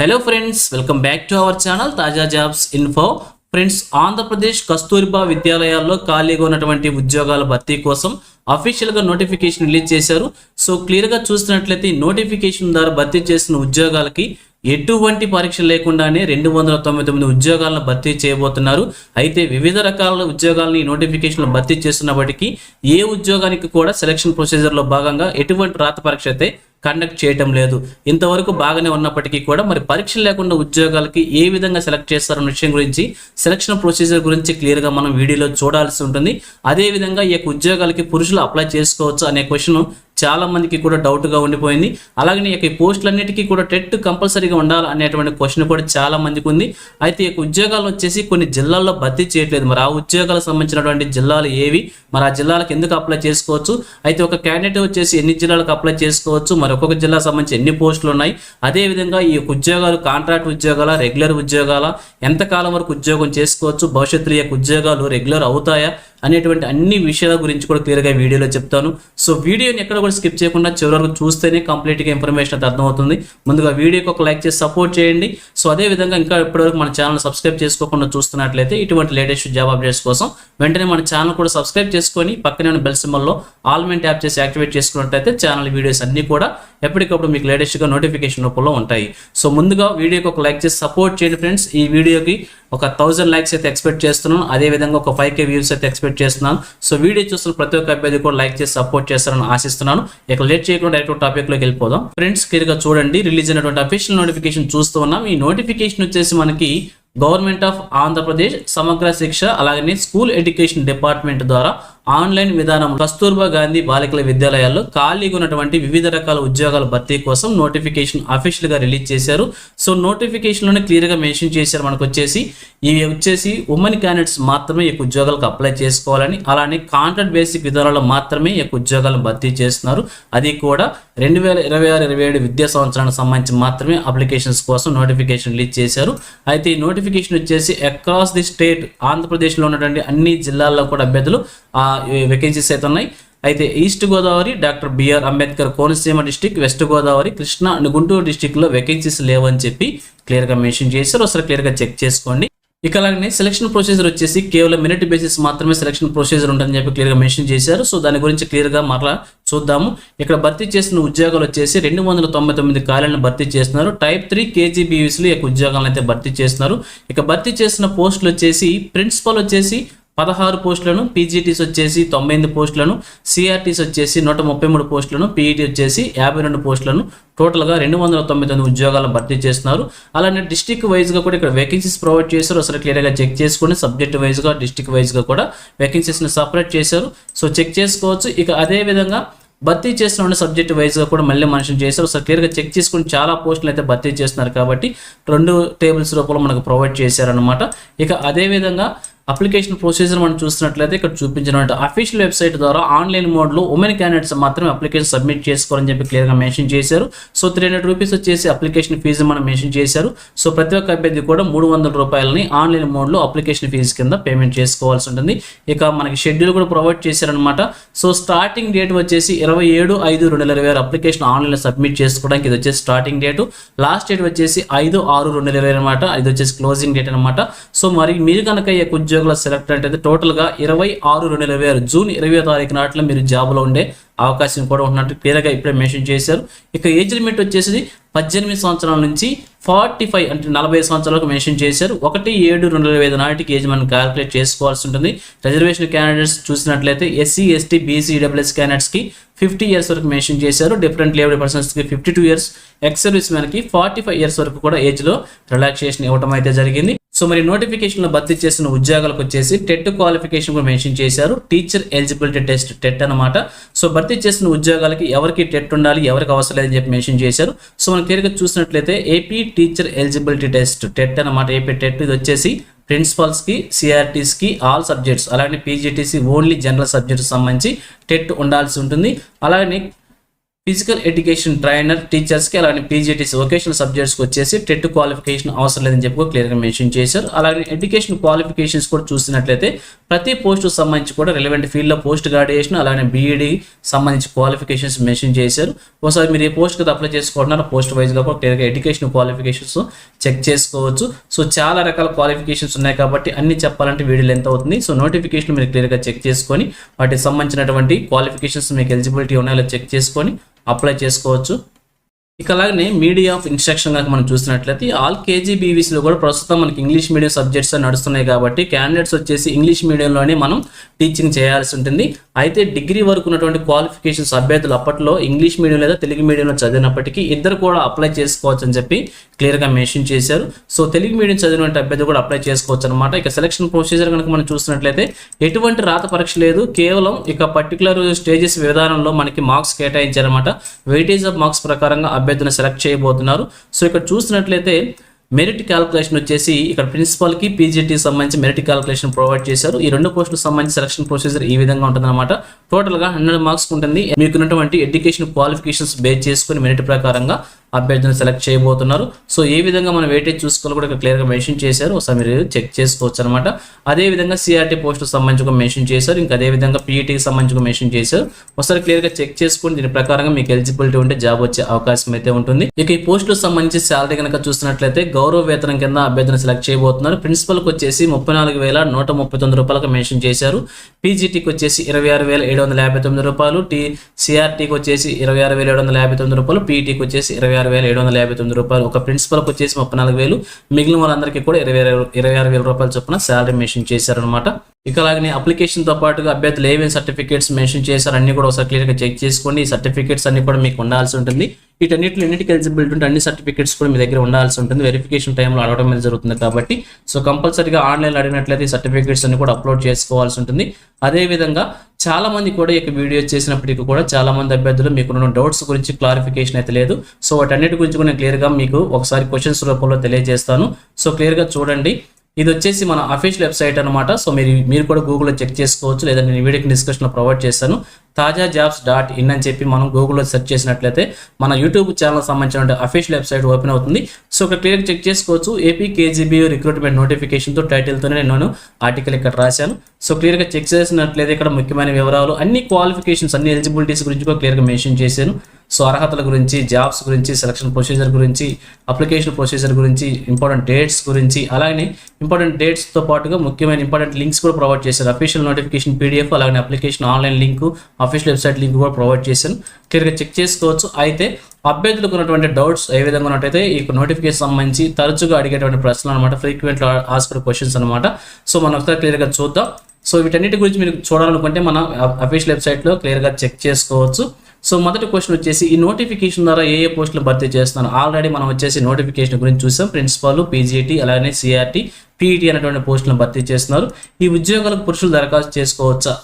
Hello friends, welcome back to our channel తాజా jobs info. Friends, Andhra Pradesh Kasturba విద్యాలయాల్లో ఖాళీగా ఉన్నటువంటి ఉద్యోగాల భర్తీ కోసం అఫీషియల్గా నోటిఫికేషన్ రిలీజ్ చేశారు. సో క్లియర్గా చూస్తున్నట్లయితే నోటిఫికేషన్ ద్వారా భర్తీ చేసిన ఉద్యోగాలకి ఎటువంటి పరీక్ష లేకుండానే 299 ఉద్యోగాలను భర్తీ చేయబోతున్నారు. అయితే వివిధ రకాల ఉద్యోగాలను ఈ నోటిఫికేషన్లో భర్తీ చేస్తున్నప్పటికీ ఏ ఉద్యోగానికి కూడా సెలక్షన్ ప్రొసీజర్లో భాగంగా ఎటువంటి రాత పరీక్ష అయితే కండక్ట్ చేయటం లేదు. ఇంతవరకు బాగానే ఉన్నప్పటికీ కూడా మరి పరీక్ష లేకుండా ఉద్యోగాలకి ఏ విధంగా సెలెక్ట్ చేస్తారన్న విషయం గురించి, సెలక్షన్ ప్రొసీజర్ గురించి క్లియర్గా మనం వీడియోలో చూడాల్సి ఉంటుంది. అదేవిధంగా ఈ యొక్క ఉద్యోగాలకి పురుషులు అప్లై చేసుకోవచ్చు అనే క్వశ్చన్ చాలా మందికి కూడా డౌట్గా ఉండిపోయింది. అలాగే ఈ పోస్టులన్నిటికీ కూడా టెట్ కంపల్సరీగా ఉండాలి అనేటువంటి క్వశ్చన్ కూడా చాలా మందికి ఉంది. అయితే ఈ ఉద్యోగాలు వచ్చేసి కొన్ని జిల్లాల్లో భర్తీ చేయట్లేదు. మరి ఆ ఉద్యోగాలకు సంబంధించినటువంటి జిల్లాలు ఏవి, మరి ఆ జిల్లాలకు ఎందుకు అప్లై చేసుకోవచ్చు, అయితే ఒక క్యాండిడేట్ వచ్చేసి ఎన్ని జిల్లాలకు అప్లై చేసుకోవచ్చు, మరి ఒక్కొక్క జిల్లాకు సంబంధించి ఎన్ని పోస్టులు ఉన్నాయి, అదేవిధంగా ఈ ఉద్యోగాలు కాంట్రాక్ట్ ఉద్యోగాల, రెగ్యులర్ ఉద్యోగాల, ఎంతకాలం వరకు ఉద్యోగం చేసుకోవచ్చు, భవిష్యత్తులో ఈ ఉద్యోగాలు రెగ్యులర్ అవుతాయా అనేటువంటి అన్ని విషయాల గురించి కూడా క్లియర్గా వీడియోలో చెప్తాను. సో వీడియోని ఎక్కడ కూడా స్కిప్ చేయకుండా చివరి వరకు చూస్తేనే కంప్లీట్గా ఇన్ఫర్మేషన్ అయితే అర్థమవుతుంది. ముందుగా వీడియోకి ఒక లైక్ చేసి సపోర్ట్ చేయండి. సో అదేవిధంగా ఇంకా ఇప్పటివరకు మన ఛానల్ సబ్స్క్రైబ్ చేసుకోకుండా చూస్తున్నట్లయితే ఇటువంటి లేటెస్ట్ జాబ్ అప్డేట్స్ కోసం వెంటనే మన ఛానల్ కూడా సబ్స్క్రైబ్ చేసుకొని పక్కనే ఉన్న బెల్ సింబల్లో ఆల్ మెంట్ ట్యాప్ చేసి యాక్టివేట్ చేసుకున్నట్లయితే ఛానల్ వీడియోస్ అన్ని కూడా ఎప్పటికప్పుడు మీకు లేటెస్ట్గా నోటిఫికేషన్ రూపంలో ఉంటాయి. సో ముందుగా వీడియోకి ఒక లైక్ చేసి సపోర్ట్ చేయండి ఫ్రెండ్స్. ఈ వీడియోకి ఒక 1000 లైక్స్ అయితే ఎక్స్పెక్ట్ చేస్తున్నాను. అదేవిధంగా ఒక 5K వ్యూస్ అయితే ఎక్స్పెక్ట్ చేస్తున్నాను. సో వీడియో చూస్తున్న ప్రతి ఒక్క అభ్యర్థి కూడా లైక్ చేసి సపోర్ట్ చేస్తారని ఆశిస్తున్నాను. ఇక లేట్ చేయకుండా డైరెక్ట్ టాపిక్లోకి వెళ్ళిపోదాం. ఫ్రెండ్స్, క్లియర్గా చూడండి, రిలీజ్ అయినటువంటి అఫీషియల్ నోటిఫికేషన్ చూస్తూ ఉన్నాం. ఈ నోటిఫికేషన్ వచ్చేసి మనకి గవర్నమెంట్ ఆఫ్ ఆంధ్రప్రదేశ్ సమగ్ర శిక్ష అలాగే స్కూల్ ఎడ్యుకేషన్ డిపార్ట్మెంట్ ద్వారా ఆన్లైన్ విధానం కస్తూర్బా గాంధీ బాలికల విద్యాలయాల్లో ఖాళీగా ఉన్నటువంటి వివిధ రకాల ఉద్యోగాల భర్తీ కోసం నోటిఫికేషన్ అఫీషియల్గా రిలీజ్ చేశారు. సో నోటిఫికేషన్లోనే క్లియర్గా మెన్షన్ చేశారు మనకు వచ్చేసి ఇవి వచ్చేసి ఉమెన్ క్యాండిడేట్స్ మాత్రమే ఈ ఉద్యోగాలకు అప్లై చేసుకోవాలని, అలానే కాంట్రాక్ట్ బేసిక్ విధానాల్లో మాత్రమే ఈ ఉద్యోగాలను భర్తీ చేస్తున్నారు. అది కూడా 2026-27 విద్యా సంవత్సరానికి సంబంధించి మాత్రమే అప్లికేషన్స్ కోసం నోటిఫికేషన్ రిలీజ్ చేశారు. అయితే ఈ నోటిఫికేషన్ వచ్చేసి అక్రాస్ ది స్టేట్ ఆంధ్రప్రదేశ్లో ఉన్నటువంటి అన్ని జిల్లాల్లో కూడా అభ్యర్థులు వేకెన్సీస్ అయితే ఉన్నాయి. అయితే east Godavari, doctor B R Ambedkar Konaseema district, west Godavari, Krishna and Guntur డిస్టిక్లో వేకెన్సీస్ లేవని చెప్పి క్లియర్గా మెన్షన్ చేశారు. ఒకసారి క్లియర్గా చెక్ చేసుకోండి. ఇక అలాగే సెలక్షన్ ప్రొసీజర్ వచ్చేసి కేవలం మెరిట్ బేసిస్ మాత్రమే సెలక్షన్ ప్రొసీజర్ ఉంటుందని చెప్పి క్లియర్గా మెన్షన్ చేశారు. సో దాని గురించి క్లియర్గా మరలా చూద్దాము. ఇక్కడ భర్తీ చేసిన ఉద్యోగాలు వచ్చేసి 299 ఖాళీలను భర్తీ చేస్తున్నారు. టైప్ 3 KGBVSలో ఈ ఉద్యోగాలను అయితే భర్తీ చేస్తున్నారు. ఇక భర్తీ చేసిన పోస్టులు వచ్చేసి ప్రిన్సిపల్ వచ్చేసి 16 పోస్టులను, పీజీటీస్ వచ్చేసి 98 పోస్టులను, సిఆర్టీస్ వచ్చేసి 133 పోస్టులను, పీఈటీ వచ్చేసి 52 పోస్టులను, టోటల్గా 299 ఉద్యోగాలను భర్తీ చేస్తున్నారు. అలానే డిస్టిక్ వైజ్గా కూడా ఇక్కడ వేకెన్సీస్ ప్రొవైడ్ చేశారు. అసలు క్లియర్గా చెక్ చేసుకుని సబ్జెక్ట్ వైజ్గా, డిస్టిక్ వైజ్గా కూడా వేకెన్సీస్ని సపరేట్ చేశారు. సో చెక్ చేసుకోవచ్చు. ఇక అదేవిధంగా భర్తీ చేస్తున్న సబ్జెక్ట్ వైజ్గా కూడా మళ్ళీ మెన్షన్ చేశారు. సో క్లియర్గా చెక్ చేసుకుని చాలా పోస్టులు అయితే భర్తీ చేస్తున్నారు కాబట్టి 2 టేబుల్స్ రూపంలో మనకు ప్రొవైడ్ చేశారనమాట. ఇక అదేవిధంగా అప్లికేషన్ ప్రొసీజర్ మనం చూస్తున్నట్లయితే ఇక్కడ చూపించినటువంటి అఫీషియల్ వెబ్సైట్ ద్వారా ఆన్లైన్ మోడ్లో ఉమెన్ క్యాండిడేట్స్ మాత్రమే అప్లికేషన్ సబ్మిట్ చేసుకోవాలని చెప్పి క్లియర్గా మెన్షన్ చేశారు. సో 300 రూపీస్ వచ్చేసి అప్లికేషన్ ఫీజు మనం మెన్షన్ చేశారు. సో ప్రతి ఒక్క అభ్యర్థి కూడా 300 రూపాయలని ఆన్లైన్ మోడ్లో అప్లికేషన్ ఫీజు కింద పేమెంట్ చేసుకోవాల్సి ఉంటుంది. ఇక మనకి షెడ్యూల్ కూడా ప్రొవైడ్ చేశారనమాట. సో స్టార్టింగ్ డేట్ వచ్చేసి 27/5/2026 అప్లికేషన్ ఆన్లైన్లో సబ్మిట్ చేసుకోవడానికి ఇది వచ్చేసి స్టార్టింగ్ డేటు. లాస్ట్ డేట్ వచ్చేసి 5/6/2020 అనమాట. ఇది వచ్చేసి క్లోజింగ్ డేట్ అనమాట. సో మరి మీరు కనుక ఈ ఉద్యోగాలు సెలెక్ట్ అయితే టోటల్గా 26/6/2026 జూన్ 20వ తారీఖు నాటిలో మీరు జాబ్లో ఉండే అవకాశం కూడా ఉన్నట్టు క్లియర్గా ఇప్పుడే మెన్షన్ చేశారు. ఇక ఏజ్ లిమిట్ వచ్చేసి 18 సంవత్సరాల నుంచి 45 అంటే 40 సంవత్సరాలకు మెన్షన్ చేశారు. 1/7/2025 నాటికి ఏజ్ మనం క్యాలిక్యులేట్ చేసుకోవాల్సి ఉంటుంది. రిజర్వేషన్ క్యాండిడేట్స్ చూసినట్లయితే SC, ST, BC, EWS క్యాండిడేట్స్కి 50 ఇయర్స్ వరకు మెన్షన్ చేశారు. డిఫరెంట్ లేబుల్ పర్సన్స్కి 52 ఇయర్స్, ఎక్స్ సర్వీస్ మ్యాన్కి 45 ఇయర్స్ వరకు కూడా ఏజ్లో రిలాక్సేషన్ ఇవ్వడం అయితే జరిగింది. సో మరి నోటిఫికేషన్లో భర్తీ చేసిన ఉద్యోగాలకు వచ్చేసి టెట్ క్వాలిఫికేషన్ కూడా మెన్షన్ చేశారు. టీచర్ ఎలిజిబిలిటీ టెస్ట్ టెట్ అనమాట. సో భర్తీ చేసిన ఉద్యోగాలకి ఎవరికి టెట్ ఉండాలి, ఎవరికి అవసరం లేదని చెప్పి మెన్షన్ చేశారు. సో మనం క్లియర్గా చూసినట్లయితే AP teacher eligibility test TET అనమాట. ఏపీ టెట్ ఇది వచ్చేసి ప్రిన్సిపల్స్కి, సిఆర్టీస్కి ఆల్ సబ్జెక్ట్స్, అలాగే పీజీటీసీ ఓన్లీ జనరల్ సబ్జెక్ట్స్ సంబంధించి టెట్ ఉండాల్సి ఉంటుంది. అలాగే ఫిజికల్ ఎడ్యుకేషన్ ట్రైనర్ టీచర్స్కి అలాగే పీజీటీసీ వొకేషనల్ సబ్జెక్ట్స్కి వచ్చేసి టెట్ క్వాలిఫికేషన్ అవసరం లేదని చెప్పి క్లియర్గా మెన్షన్ చేశారు. అలాగే ఎడ్యుకేషన్ క్వాలిఫికేషన్స్ కూడా చూసినట్లయితే ప్రతి పోస్టుకు సంబంధించి కూడా రిలవెంట్ ఫీల్డ్లో పోస్ట్ గ్రాడ్యుయేషన్ అలాగే బీఈడీ సంబంధించి క్వాలిఫికేషన్స్ మెన్షన్ చేశారు. ఒకసారి మీరు ఏ పోస్ట్కి అప్లై చేసుకుంటున్నారో పోస్ట్ వైజ్గా కూడా క్లియర్గా ఎడ్యుకేషన్ క్వాలిఫికేషన్స్ చెక్ చేసుకోవచ్చు. సో చాలా రకాల క్వాలిఫికేషన్స్ ఉన్నాయి కాబట్టి అన్ని చెప్పాలంటే వీడియో లెంత్ అవుతుంది. సో నోటిఫికేషన్ మీరు క్లియర్గా చెక్ చేసుకొని వాటికి సంబంధించినటువంటి క్వాలిఫికేషన్స్ మీకు ఎలిజిబిలిటీ ఉన్నాయో చెక్ చేసుకొని అప్లై చేసుకోవచ్చు. ఇక అలాగే మీడియా ఆఫ్ ఇన్స్ట్రక్షన్ కనుక మనం చూసినట్లయితే ఆల్ కేజీబీవీసీలో కూడా ప్రస్తుతం మనకి ఇంగ్లీష్ మీడియం సబ్జెక్ట్స్ నడుస్తున్నాయి కాబట్టి క్యాండిడేట్స్ వచ్చేసి ఇంగ్లీష్ మీడియంలోనే మనం టీచింగ్ చేయాల్సి ఉంటుంది. అయితే డిగ్రీ వరకు ఉన్నటువంటి క్వాలిఫికేషన్స్ అభ్యర్థులు అప్పట్లో ఇంగ్లీష్ మీడియం లేదా తెలుగు మీడియంలో చదివినప్పటికీ ఇద్దరు కూడా అప్లై చేసుకోవచ్చు అని చెప్పి క్లియర్గా మెన్షన్ చేశారు. సో తెలుగు మీడియం చదివినటువంటి అభ్యర్థులు కూడా అప్లై చేసుకోవచ్చు అనమాట. ఇక సెలక్షన్ ప్రొసీజర్ కనుక మనం చూసినట్లయితే ఎటువంటి రాత పరీక్ష లేదు, కేవలం ఇక పర్టికులర్ స్టేజెస్ విధానంలో మనకి మార్క్స్ కేటాయించారన్నమాట. వెయిటేజ్ ఆఫ్ మార్క్స్ ప్రకారంగా అభ్యర్థులను సెలెక్ట్ చేయబోతున్నారు. సో ఇక్కడ చూసినట్లయితే మెరిట్ క్యాలిక్యులేషన్ వచ్చేసి ఇక్కడ ప్రిన్సిపల్కి పీజీటీకి సంబంధించి మెరిట్ క్యాలిక్యులేషన్ ప్రొవైడ్ చేశారు. ఈ రెండు పోస్టులకు సంబంధించి సెలక్షన్ ప్రొసీజర్ ఈ విధంగా ఉంటుందన్నమాట. టోటల్గా 100 మార్క్స్ ఉంటుంది. మీకున్నటువంటి ఎడ్యుకేషన్ క్వాలిఫికేషన్స్ బేస్ చేసుకుని మెరిట్ ప్రకారంగా అభ్యర్థులను సెలెక్ట్ చేయబోతున్నారు. సో ఏ విధంగా మనం వెయిటేజ్ చూసుకోవాలి కూడా ఇక్కడ క్లియర్గా మెన్షన్ చేశారు. ఒకసారి మీరు చెక్ చేసుకోవచ్చు అనమాట. అదేవిధంగా సిఆర్టీ పోస్టుకు సంబంధించి మెన్షన్ చేశారు. ఇంకా అదేవిధంగా పీఈటీకి సంబంధించి మెన్షన్ చేశారు. ఒకసారి క్లియర్గా చెక్ చేసుకుని దీని ప్రకారంగా మీకు ఎలిజిబిలిటీ ఉంటే జాబ్ వచ్చే అవకాశం అయితే ఉంటుంది. ఇక ఈ పోస్టులకు సంబంధించి శాలరీ కనుక చూసినట్లయితే గౌరవ వేతనం కింద అభ్యర్థులను సెలెక్ట్ చేయబోతున్నారు. ప్రిన్సిపల్కి వచ్చేసి 34,139 రూపాయలకు మెన్షన్ చేశారు. పీజీటీకి వచ్చేసి 26,759 రూపాయలు, సిఆర్టీకి వచ్చేసి 26,759 రూపాయలు, పీఈటీకి వచ్చేసి 26,759 రూపాయలు. ఒక ప్రిన్సిపల్కి వచ్చేసి 34,000, మిగిలిన వాళ్ళందరికీ కూడా 26,000 రూపాయలు చొప్పున శాలరీ మెన్షన్ చేశారనమాట. ఇక అలాగే అప్లికేషన్తో పాటుగా అభ్యర్థులు ఏమేమి సర్టిఫికేట్స్ మెన్షన్ చేశారు అన్ని కూడా ఒకసారి క్లియర్గా చెక్ చేసుకోండి. ఈ సర్టిఫికేట్స్ అన్ని కూడా మీకు ఉండాల్సి ఉంటుంది. ఎన్నిటికి ఎలిజిబిలిటీ ఉంటే అన్ని సర్టిఫికేట్స్ కూడా మీ దగ్గర ఉండాల్సి ఉంటుంది. వెరిఫికేషన్ టైంలో అడగడం మీద జరుగుతుంది కాబట్టి సో కంపల్సరీగా ఆన్లైన్లో అడిగినట్లయితే ఈ సర్టిఫికేట్స్ అన్ని కూడా అప్లోడ్ చేసుకోవాల్సి ఉంటుంది. అదేవిధంగా చాలా మంది కూడా ఈ వీడియో చేసినప్పటికీ కూడా చాలా మంది అభ్యర్థులు మీకున్న డౌట్స్ గురించి క్లారిఫికేషన్ అయితే లేదు. సో వాటన్నిటి గురించి కూడా నేను క్లియర్గా మీకు ఒకసారి క్వశ్చన్స్ రూపంలో తెలియజేస్తాను. సో క్లియర్గా చూడండి. ఇది వచ్చేసి మన అఫీషియల్ వెబ్సైట్ అనమాట. సో మీరు కూడా గూగుల్లో చెక్ చేసుకోవచ్చు, లేదా నేను వీడియోకి డిస్క్రిప్షన్లో ప్రొవైడ్ చేస్తాను. tajajobs.in అని చెప్పి మనం గూగుల్లో సెర్చ్ చేసినట్లయితే మన యూట్యూబ్ ఛానల్ సంబంధించిన అఫీషియల్ వెబ్సైట్ ఓపెన్ అవుతుంది. సో ఇక్కడ క్లియర్గా చెక్ చేసుకోవచ్చు. ఏపీ కేజీబీ రిక్రూట్మెంట్ నోటిఫికేషన్తో టైటిల్తోనే నేను ఆర్టికల్ ఇక్కడ రాశాను. సో క్లియర్గా చెక్ చేసినట్లయితే ఇక్కడ ముఖ్యమైన వివరాలు అన్ని క్వాలిఫికేషన్స్ అన్ని ఎలిజిబిలిటీస్ గురించి కూడా క్లియర్గా మెన్షన్ చేశాను. సో అర్హతల గురించి, జాబ్స్ గురించి, సెలక్షన్ ప్రొసీజర్ గురించి, అప్లికేషన్ ప్రొసీజర్ గురించి, ఇంపార్టెంట్ డేట్స్ గురించి, అలాగే ఇంపార్టెంట్ డేట్స్తో పాటుగా ముఖ్యమైన ఇంపార్టెంట్ లింక్స్ కూడా ప్రొవైడ్ చేశారు. అఫీషియల్ నోటిఫికేషన్ పీడిఎఫ్ అలాగే application online link, official website link కూడా ప్రొవైడ్ చేశాను. క్లియర్గా చెక్ చేసుకోవచ్చు. అయితే అభ్యర్థులకు ఉన్నటువంటి డౌట్స్ ఏ విధంగా ఉన్నట్టయితే ఈ నోటిఫికేషన్ సంబంధించి తరచుగా అడిగేటువంటి ప్రశ్నలు అనమాట, ఫ్రీక్వెంట్ ఆస్క్డ్ క్వశ్చన్స్ అనమాట. సో మనం ఒకసారి క్లియర్గా చూద్దాం. సో వీటన్నిటి గురించి మీరు చూడాలనుకుంటే మన అఫీషియల్ వెబ్సైట్లో క్లియర్గా చెక్ చేసుకోవచ్చు. సో మొదటి క్వశ్చన్ వచ్చేసి ఈ నోటిఫికేషన్ ద్వారా ఏ పోస్టులు భర్తీ చేస్తున్నారు. ఆల్రెడీ మనం వచ్చేసి నోటిఫికేషన్ గురించి చూసాం. ప్రిన్సిపల్, పీజీటీ అలానే సిఆర్టీ, పీఈటీ అనేటువంటి పోస్టులను భర్తీ చేస్తున్నారు. ఈ ఉద్యోగాలకు పురుషులు దరఖాస్తు చేసుకోవచ్చా?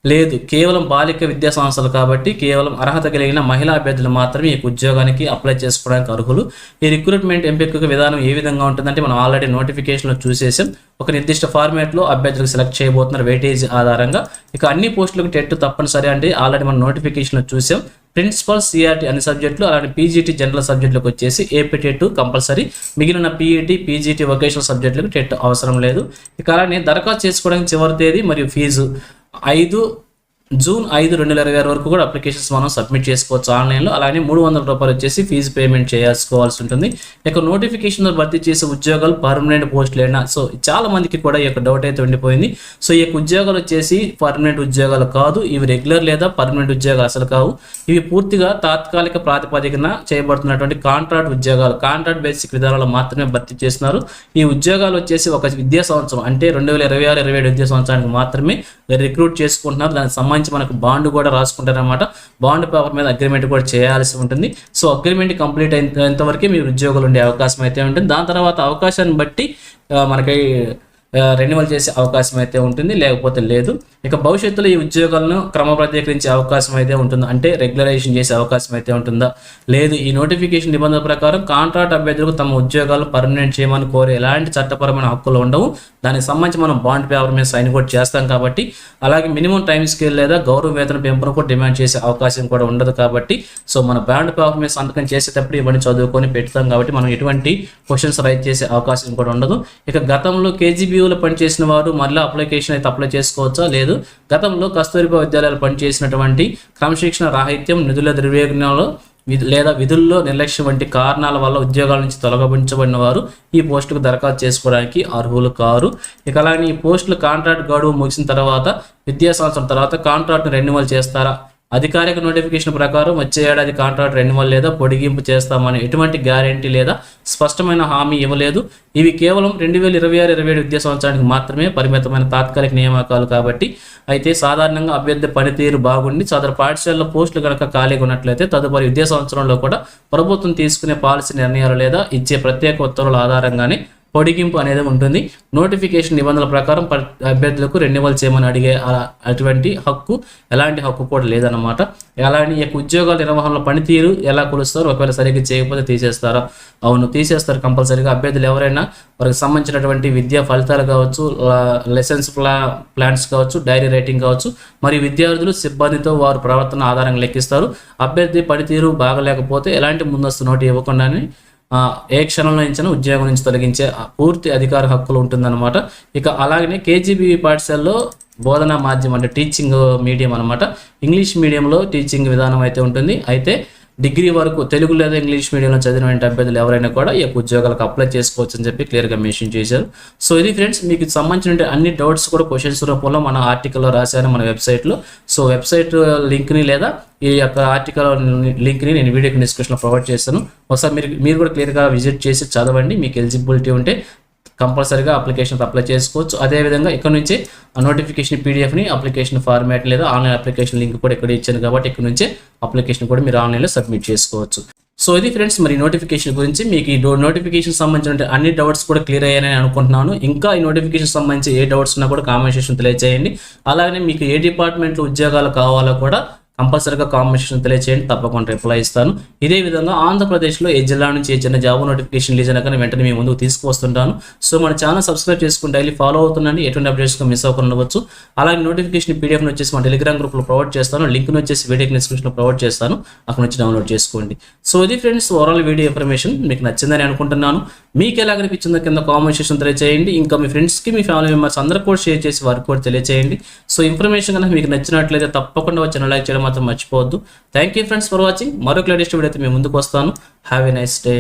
లేదు, కేవలం బాలిక విద్యా సంస్థలు కాబట్టి కేవలం అర్హత కలిగిన మహిళా అభ్యర్థులు మాత్రమే ఈ ఉద్యోగానికి అప్లై చేసుకోవడానికి అర్హులు. ఈ రిక్రూట్మెంట్ ఎంపిక విధానం ఏ విధంగా ఉంటుందంటే మనం ఆల్రెడీ నోటిఫికేషన్లో చూసేసాం. ఒక నిర్దిష్ట ఫార్మాట్లో అభ్యర్థులకు సెలెక్ట్ చేయబోతున్నారు వెయిటేజ్ ఆధారంగా. ఇక అన్ని పోస్టులకు టెట్ తప్పనిసరి అంటే ఆల్రెడీ మనం నోటిఫికేషన్లో చూసాం. ప్రిన్సిపల్, సిఆర్టీ అన్ని సబ్జెక్టులు అలాగే పీజీటీ జనరల్ సబ్జెక్టులకు వచ్చేసి ఏపీ టెట్ కంపల్సరీ. మిగిలిన పీఈటీ, పీజీటీ వొకేషనల్ సబ్జెక్టులకు టెట్ అవసరం లేదు. ఇక అలానే దరఖాస్తు చేసుకోవడానికి చివరి తేదీ మరియు ఫీజు జూన్ 5, 2020 వరకు కూడా అప్లికేషన్స్ మనం సబ్మిట్ చేసుకోవచ్చు ఆన్లైన్లో. అలాగే 300 రూపాయలు వచ్చేసి ఫీజు పేమెంట్ చేసుకోవాల్సి ఉంటుంది. ఇక నోటిఫికేషన్లో భర్తీ చేసే ఉద్యోగాలు పర్మనెంట్ పోస్టులేనా? సో చాలా మందికి కూడా ఈ యొక్క డౌట్ అయితే ఉండిపోయింది. సో ఈ యొక్క ఉద్యోగాలు వచ్చేసి పర్మనెంట్ ఉద్యోగాలు కాదు, ఇవి రెగ్యులర్ లేదా పర్మనెంట్ ఉద్యోగాలు అసలు కావు. ఇవి పూర్తిగా తాత్కాలిక ప్రాతిపదికన చేయబడుతున్నటువంటి కాంట్రాక్ట్ ఉద్యోగాలు, కాంట్రాక్ట్ బేసిక్ విధానాలు మాత్రమే భర్తీ చేస్తున్నారు. ఈ ఉద్యోగాలు వచ్చేసి ఒక విద్యా సంవత్సరం అంటే 2026-27 విద్యా సంవత్సరానికి మాత్రమే రిక్రూట్ చేసుకుంటున్నారు. దానికి సంబంధించి మనకు బాండ్ కూడా రాసుకుంటారనమాట. బాండ్ పేపర్ మీద అగ్రిమెంట్ కూడా చేయాల్సి ఉంటుంది. సో అగ్రిమెంట్ కంప్లీట్ అయినంత వరకే మీరు ఉద్యోగాలు ఉండే అవకాశం అయితే ఉంటుంది. దాని తర్వాత అవకాశాన్ని బట్టి మనకి రెన్యువల్ చేసే అవకాశం అయితే ఉంటుంది, లేకపోతే లేదు. ఇక భవిష్యత్తులో ఈ ఉద్యోగాలను క్రమబద్ధీకరించే అవకాశం అయితే ఉంటుందా అంటే రెగ్యులరైజేషన్ చేసే అవకాశం అయితే ఉంటుందా, లేదు ఈ నోటిఫికేషన్ నిబంధనల ప్రకారం కాంట్రాక్ట్ అభ్యర్థులకు తమ ఉద్యోగాలు పర్మనెంట్ చేయమని కోరే ఎలాంటి చట్టపరమైన హక్కులు ఉండవు. దానికి సంబంధించి మనం బాండ్ పేపర్ మీద సైన్ కూడా చేస్తాం కాబట్టి, అలాగే మినిమం టైం స్కేల్ లేదా గౌరవ వేతన పెంపును కూడా డిమాండ్ చేసే అవకాశం కూడా ఉండదు కాబట్టి, సో మన బాండ్ పేపర్ మీద సంతకం చేసేటప్పుడు ఇవన్నీ చదువుకొని పెడతాం కాబట్టి మనం ఎటువంటి క్వశ్చన్స్ రైజ్ చేసే అవకాశం కూడా ఉండదు. ఇక గతంలో కేజీబీయూలో పనిచేసిన వారు మళ్ళీ అప్లికేషన్ అయితే అప్లై చేసుకోవచ్చా, లేదు గతంలో కస్తూరిబా విద్యాలయాలు పనిచేసినటువంటి క్రమశిక్షణ రాహిత్యం, నిధుల దుర్వినియోగంలో లేదా విధుల్లో నిర్లక్ష్యం వంటి కారణాల వల్ల ఉద్యోగాల నుంచి తొలగించబడిన వారు ఈ పోస్టులకు దరఖాస్తు చేసుకోవడానికి అర్హులు కారు. ఇక అలాగే ఈ పోస్టులు కాంట్రాక్ట్ గడువు ముగిసిన తర్వాత విద్యా సంవత్సరం తర్వాత కాంట్రాక్ట్ను రెన్యువల్ చేస్తారా, అధికారిక నోటిఫికేషన్ ప్రకారం వచ్చే ఏడాది కాంట్రాక్ట్ రెన్యువల్ లేదా పొడిగింపు చేస్తామని ఎటువంటి గ్యారెంటీ లేదా స్పష్టమైన హామీ ఇవ్వలేదు. ఇవి కేవలం 2026-27 విద్యా సంవత్సరానికి మాత్రమే పరిమితమైన తాత్కాలిక నియామకాలు కాబట్టి, అయితే సాధారణంగా అభ్యర్థి పనితీరు బాగుండి సదరు పాఠశాలలో పోస్టులు కనుక ఖాళీగా ఉన్నట్లయితే తదుపరి విద్యా సంవత్సరంలో కూడా ప్రభుత్వం తీసుకునే పాలసీ నిర్ణయాలు లేదా ఇచ్చే ప్రత్యేక ఉత్తర్వుల ఆధారంగానే పొడిగింపు అనేది ఉంటుంది. నోటిఫికేషన్ నిబంధనల ప్రకారం అభ్యర్థులకు రెన్యువల్ చేయమని అడిగే అటువంటి హక్కు ఎలాంటి హక్కు కూడా లేదన్నమాట. అలాగే ఈ ఉద్యోగాల నిర్వహణలో పనితీరు ఎలా కొలుస్తారు, ఒకవేళ సరిగ్గా చేయకపోతే తీసేస్తారా, అవును తీసేస్తారు కంపల్సరీగా. అభ్యర్థులు ఎవరైనా వారికి సంబంధించినటువంటి విద్యా ఫలితాలు కావచ్చు, లెసన్స్ ప్లాన్స్ కావచ్చు, డైరీ రైటింగ్ కావచ్చు, మరియు విద్యార్థులు సిబ్బందితో వారి ప్రవర్తన ఆధారంగా లెక్కిస్తారు. అభ్యర్థి పనితీరు బాగలేకపోతే ఎలాంటి ముందస్తు నోటు ఇవ్వకుండానే ఏ క్షణంలో నుంచి ఉద్యోగం నుంచి తొలగించే పూర్తి అధికార హక్కులు ఉంటుందన్నమాట. ఇక అలాగనే కేజీబీ పాఠశాలలో బోధనా మాధ్యమం అంటే టీచింగ్ మీడియం అనమాట, ఇంగ్లీష్ మీడియంలో టీచింగ్ విధానం అయితే ఉంటుంది. అయితే డిగ్రీ వరకు తెలుగు లేదా ఇంగ్లీష్ మీడియంలో చదివిన అభ్యర్థులు ఎవరైనా కూడా ఈ యొక్క ఉద్యోగాలకు అప్లై చేసుకోవచ్చు అని చెప్పి క్లియర్గా మెన్షన్ చేశారు. సో ఇది ఫ్రెండ్స్, మీకు సంబంధించిన అన్ని డౌట్స్ కూడా క్వశ్చన్స్ రూపంలో మన ఆర్టికల్లో రాశాను మన వెబ్సైట్లో. సో వెబ్సైట్ లింక్ని లేదా ఈ యొక్క ఆర్టికల్ లింక్ని నేను వీడియోకి డిస్క్రిప్షన్లో ప్రొవైడ్ చేస్తాను. ఒకసారి మీరు కూడా క్లియర్గా విజిట్ చేసి చదవండి. మీకు ఎలిజిబిలిటీ ఉంటే కంపల్సరీగా అప్లికేషన్ అప్లై చేసుకోవచ్చు. అదేవిధంగా ఇక్కడ నుంచి నోటిఫికేషన్ పీడిఎఫ్ని అప్లికేషన్ ఫార్మాట్ లేదా ఆన్లైన్ అప్లికేషన్ లింక్ కూడా ఇక్కడ ఇచ్చాను కాబట్టి ఇక్కడ నుంచే అప్లికేషన్ కూడా మీరు ఆన్లైన్లో సబ్మిట్ చేసుకోవచ్చు. సో ఇది ఫ్రెండ్స్ మరి నోటిఫికేషన్ గురించి. మీకు ఈ నోటిఫికేషన్ సంబంధించిన అన్ని డౌట్స్ కూడా క్లియర్ అయ్యాయని అనుకుంటున్నాను. ఇంకా ఈ నోటిఫికేషన్ సంబంధించి ఏ డౌట్స్ ఉన్నా కూడా కామెంట్ సెక్షన్ తెలియజేయండి. అలాగే మీకు ఏ డిపార్ట్మెంట్లో ఉద్యోగాలు కావాలో కూడా కంపల్సరీగా కామెంట్ సెక్షన్ తెలియజేయండి, తప్పకుండా రిప్లై ఇస్తాను. ఇదే విధంగా ఆంధ్రప్రదేశ్లో ఏ జిల్లా నుంచి ఏ చిన్న జాబ్ నోటిఫికేషన్ రిలీజ్ అయినా కానీ వెంటనే మేము ముందుకు తీసుకువస్తుంటాను. సో మన ఛానల్ సబ్స్క్రైబ్ చేసుకుని డైలీ ఫాలో అవుతుండండి, ఎటువంటి అప్డేట్స్ మిస్ అవ్వకుండా ఉండవచ్చు. అలాగే నోటిఫికేషన్ పీడిఎఫ్ని వచ్చేసి మన టెలిగ్రామ్ గ్రూప్లో ప్రొవైడ్ చేస్తాను, లింక్ని వచ్చేసి వీడియో డిస్క్రిప్షన్లో ప్రొవైడ్ చేస్తాను, అక్కడ నుంచి డౌన్లోడ్ చేసుకోండి. సో ఇది ఫ్రెండ్స్ ఓవరాల్ వీడియో ఇన్ఫర్మేషన్ మీకు నచ్చిందని అనుకుంటున్నాను. మీకు ఎలా అనిపించిందో కింద కామెంట్ సెక్షన్ తెలియజేయండి. ఇంకా మీ ఫ్రెండ్స్కి మీ ఫ్యామిలీ మెంబర్స్ అందరూ కూడా షేర్ చేసి వారికి కూడా తెలియజేయండి. సో ఇన్ఫర్మేషన్ కనుక మీకు నచ్చినట్లయితే తప్పకుండా వచ్చి లైక్ చేయడం మాత్రం మర్చిపోవద్దు. Thank you friends for watching. మరొక లేటెస్ట్ వీడియో అయితే మేము ముందుకు వస్తాను. Have a nice day.